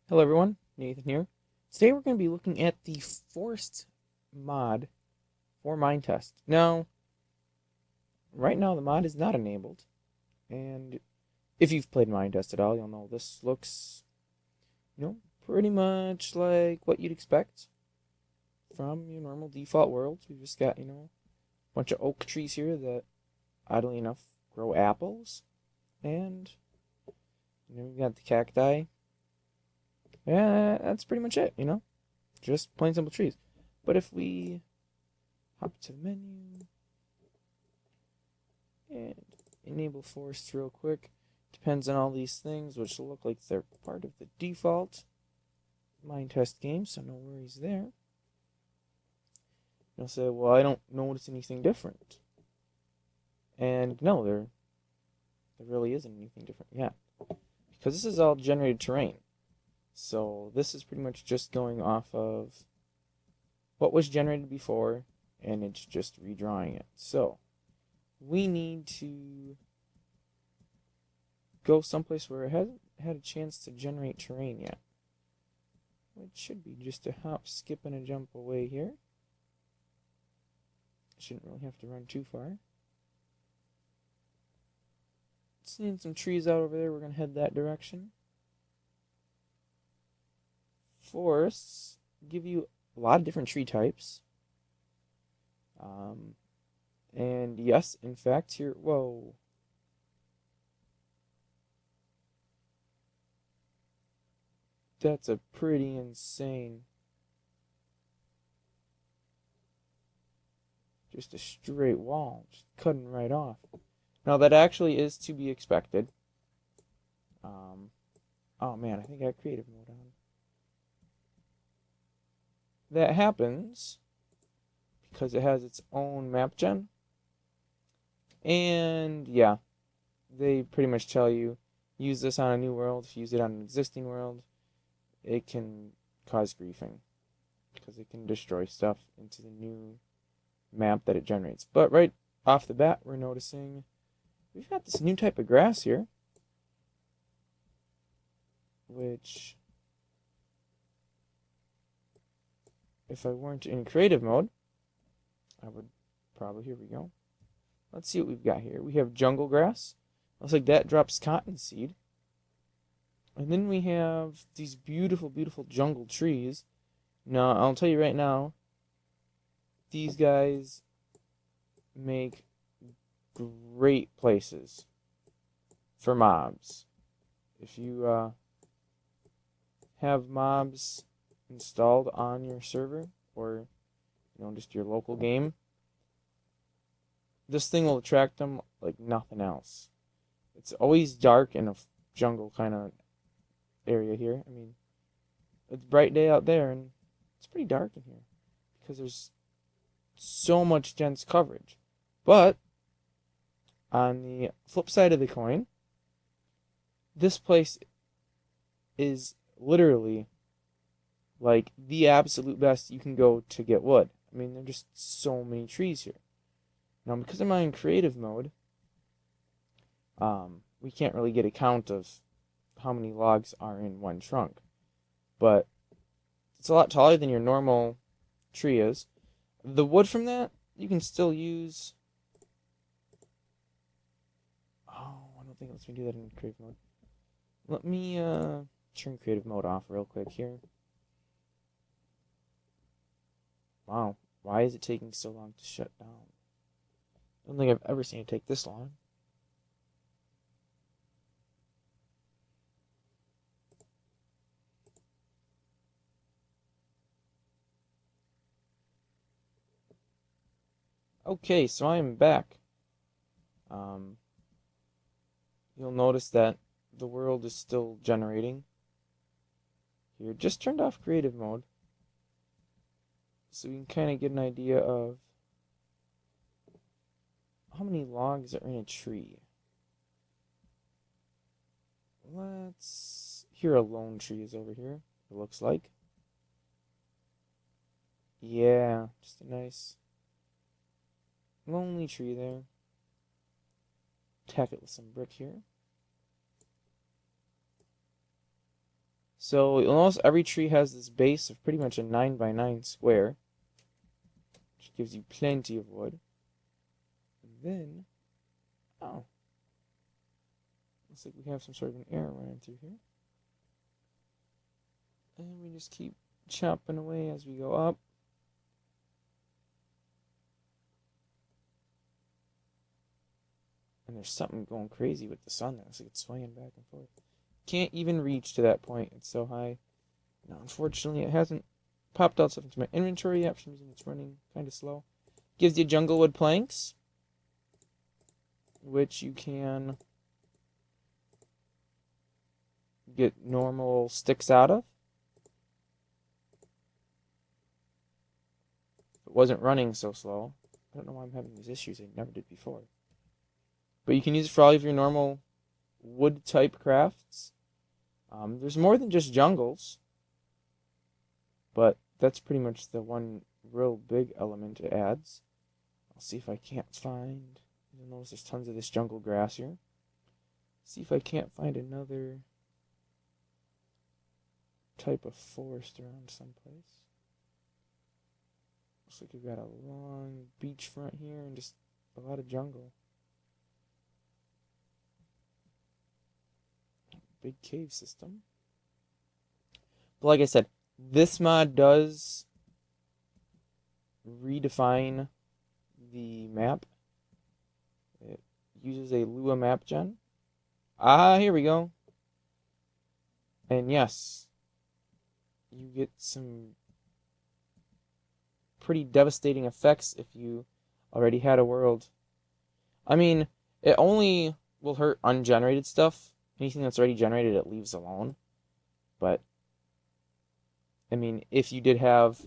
Hello everyone, Nathan here. Today we're going to be looking at the forest mod for Minetest. Now, right now the mod is not enabled, and if you've played Minetest at all, you'll know this looks, pretty much like what you'd expect from your normal default world. We've just got, a bunch of oak trees here that, oddly enough, grow apples, and, we've got the cacti. Yeah, that's pretty much it, just plain simple trees. But if we hop to the menu and enable forests real quick, depends on all these things, which look like they're part of the default Minetest game, so no worries there. You'll say, well, I don't notice anything different. And no, there really isn't anything different yet, because this is all generated terrain. So this is pretty much just going off of what was generated before, and it's just redrawing it. So we need to go someplace where it hasn't had a chance to generate terrain yet. It should be just a hop, skip, and a jump away here. Shouldn't really have to run too far. Seeing some trees out over there, we're going to head that direction. Forests give you a lot of different tree types. And yes, in fact, here, whoa. That's a pretty insane. Just a straight wall, just cutting right off. Now that actually is to be expected. Oh man, I think I have creative mode on. That happens because it has its own map gen. And yeah, they pretty much tell you, use this on a new world. If you use it on an existing world, it can cause griefing, because it can destroy stuff into the new map that it generates. But right off the bat, we're noticing we've got this new type of grass here, which, if I weren't in creative mode, I would probably, here we go. Let's see what we've got here. We have jungle grass. Looks like that drops cottonseed. And then we have these beautiful, beautiful jungle trees. Now, I'll tell you right now, these guys make great places for mobs. If you have mobs installed on your server, or just your local game, this thing will attract them like nothing else. It's always dark in a jungle kind of area here. I mean, it's bright day out there, and it's pretty dark in here because there's so much dense coverage. But on the flip side of the coin, this place is literally like the absolute best you can go to get wood. I mean, there are just so many trees here. Now, because I'm in creative mode, we can't really get a count of how many logs are in one trunk. But it's a lot taller than your normal tree is. The wood from that, you can still use. Oh, I don't think it lets me do that in creative mode. Let me turn creative mode off real quick here. Wow, why is it taking so long to shut down? I don't think I've ever seen it take this long. Okay, so I am back. You'll notice that the world is still generating. Here, just turned off creative mode, so we can kind of get an idea of how many logs are in a tree. Here a lone tree is over here, it looks like. Yeah, just a nice lonely tree there. Tack it with some brick here. So almost every tree has this base of pretty much a 9 by 9 square, which gives you plenty of wood. And then, oh, looks like we have some sort of an arrow running through here. And we just keep chopping away as we go up. And there's something going crazy with the sun. That looks like it's swaying back and forth. Can't even reach to that point. It's so high. Now, unfortunately, it hasn't popped out stuff into my inventory yet. For some reason, it's running kind of slow. Gives you junglewood planks, which you can get normal sticks out of. If it wasn't running so slow, I don't know why I'm having these issues. I never did before. But you can use it for all of your normal wood type crafts. There's more than just jungles, but that's pretty much the one real big element it adds. I'll see if I can't find, you'll notice there's tons of this jungle grass here. See if I can't find another type of forest around someplace. Looks like we've got a long beachfront here and just a lot of jungle. Big cave system. But like I said, this mod does redefine the map. It uses a Lua map gen. Here we go. And yes, you get some pretty devastating effects if you already had a world. I mean, it only will hurt ungenerated stuff. Anything that's already generated, it leaves alone. But, I mean, if you did have...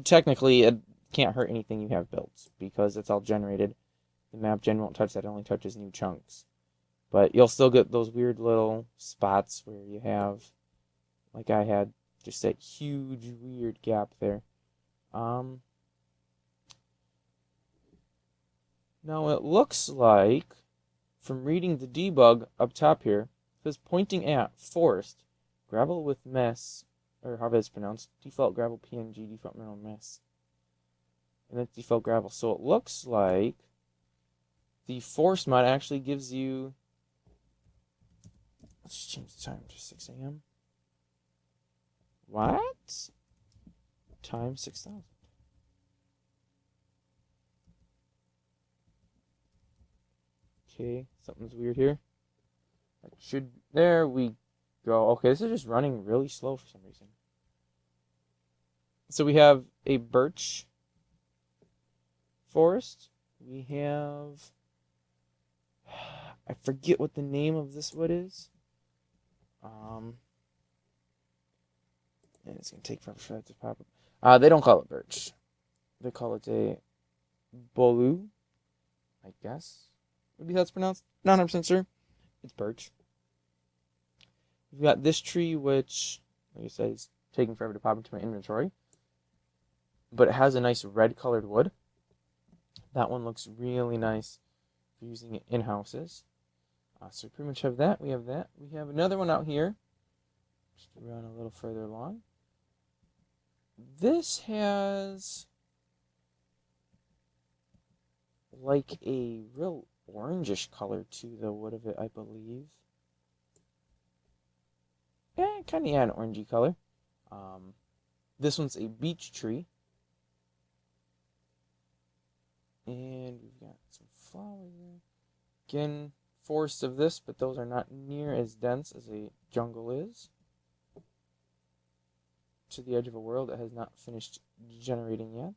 Technically, it can't hurt anything you have built, because it's all generated. The map gen won't touch that, it only touches new chunks. But you'll still get those weird little spots where you have, like I had, just that huge, weird gap there. Now, it looks like... From reading the debug up top here, it says pointing at forest, gravel with mess, or however it's pronounced, default gravel PNG, default mineral mess. And that's default gravel. So it looks like the forest mod actually gives you, let's change the time to 6 a.m. What? Time 6,000. Okay, something's weird here. That should, there we go. Okay, this is just running really slow for some reason. So we have a birch forest. We have, I forget what the name of this wood is. And it's gonna take forever for that to pop up. They don't call it birch. They call it a bolu, I guess. Maybe that's pronounced. Not 100% sure. It's birch. We've got this tree, which, like I said, is taking forever to pop into my inventory. But it has a nice red colored wood. That one looks really nice for using it in houses. So we pretty much have that. We have that. We have another one out here. Just run a little further along. This has like a real orangish color to the wood of it, I believe. Yeah, kind of an orangey color. This one's a beech tree. And we've got some flowers there. Again, forests of this, but those are not near as dense as a jungle is. To the edge of a world that has not finished generating yet.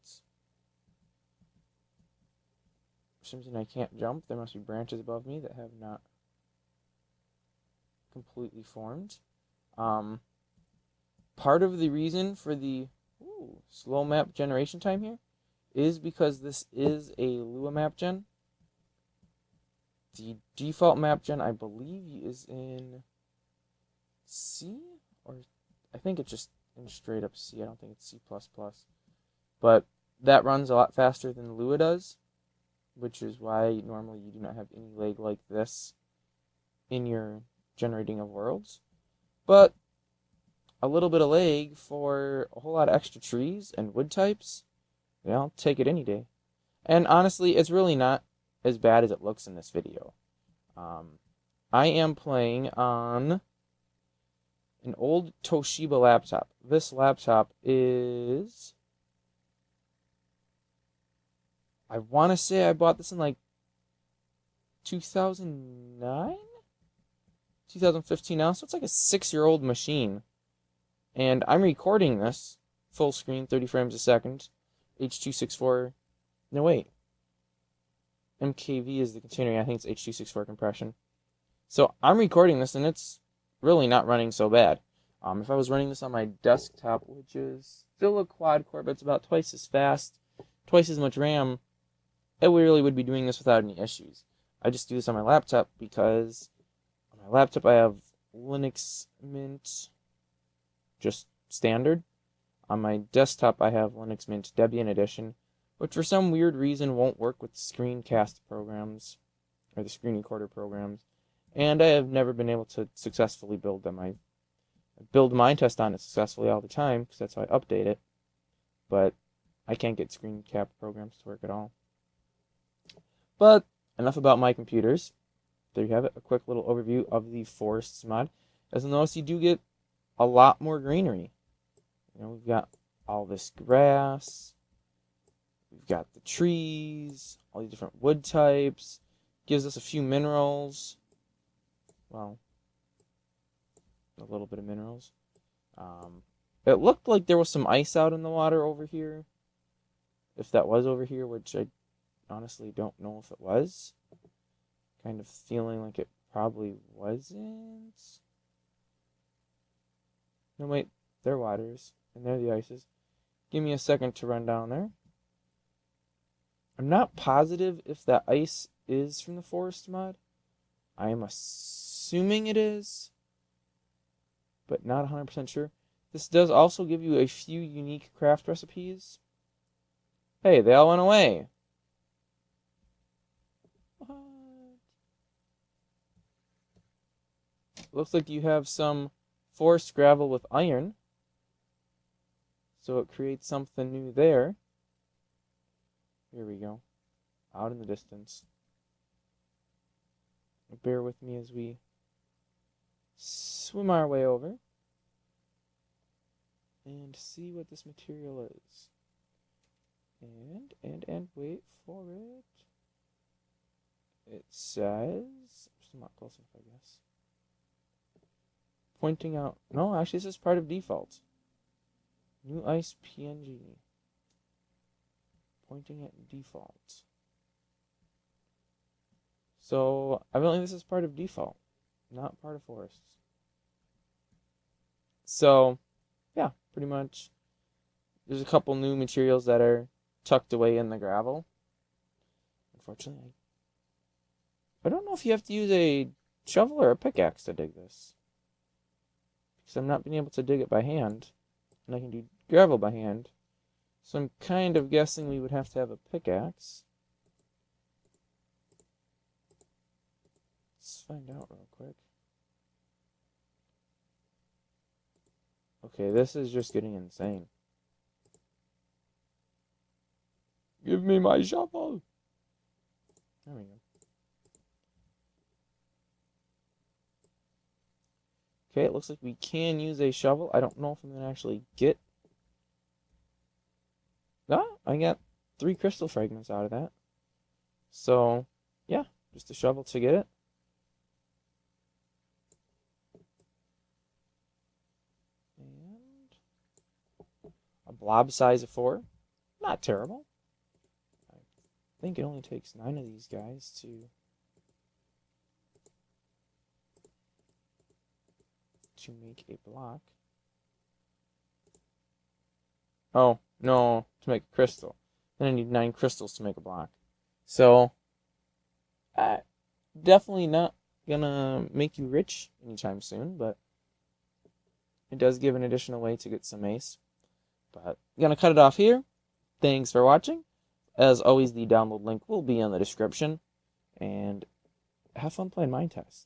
For some reason I can't jump. There must be branches above me that have not completely formed. Part of the reason for the slow map generation time here is because this is a Lua map gen. The default map gen, I believe, is in C, or I think it's just in straight up C. I don't think it's C++. But that runs a lot faster than Lua does, which is why normally you do not have any lag like this in your generating of worlds, but a little bit of lag for a whole lot of extra trees and wood types. Yeah, I'll take it any day. And honestly, it's really not as bad as it looks in this video. I am playing on an old Toshiba laptop. This laptop is... I want to say I bought this in like 2009? 2015 now, so it's like a 6-year-old machine. And I'm recording this full screen, 30 frames a second, H.264. No, wait. MKV is the container. I think it's H.264 compression. So I'm recording this, and it's really not running so bad. If I was running this on my desktop, which is still a quad core, but it's about twice as fast, twice as much RAM, it really would be doing this without any issues. I just do this on my laptop because on my laptop I have Linux Mint, just standard. On my desktop I have Linux Mint Debian Edition, which for some weird reason won't work with the screencast programs, or the screen recorder programs, and I have never been able to successfully build them. I build Minetest on it successfully all the time, because that's how I update it, but I can't get screen cap programs to work at all. But enough about my computers. There you have it, a quick little overview of the Forests mod. As you'll notice, you do get a lot more greenery. You know, we've got all this grass, we've got the trees, all these different wood types, gives us a few minerals, well, a little bit of minerals. It looked like there was some ice out in the water over here, if that was over here, which I honestly don't know if it was. Kind of feeling like it probably wasn't. No, wait, they're waters, and they're the ices. Give me a second to run down there. I'm not positive if that ice is from the forest mod. I am assuming it is, but not 100% sure. This does also give you a few unique craft recipes. Hey, they all went away. What? Looks like you have some forest gravel with iron. So it creates something new there. Here we go. Out in the distance. Bear with me as we swim our way over and see what this material is. And wait for it. It says, still not close enough, I guess. Pointing out, no, actually this is part of default. New ice PNG. Pointing at default. So, evidently this is part of default, not part of forests. So, yeah, pretty much. There's a couple new materials that are tucked away in the gravel. Unfortunately, I don't know if you have to use a shovel or a pickaxe to dig this, because I'm not being able to dig it by hand, and I can do gravel by hand. So I'm kind of guessing we would have to have a pickaxe. Let's find out real quick. Okay, this is just getting insane. Give me my shovel! There we go. Okay, it looks like we can use a shovel. I don't know if I'm going to actually get... Ah, I got 3 crystal fragments out of that. So, yeah, just a shovel to get it. And a blob size of 4. Not terrible. I think it only takes 9 of these guys to make a block. Oh, no, to make a crystal. Then I need 9 crystals to make a block. So, definitely not gonna make you rich anytime soon, but it does give an additional way to get some mace. But I'm gonna cut it off here. Thanks for watching. As always, the download link will be in the description. And have fun playing Minetest.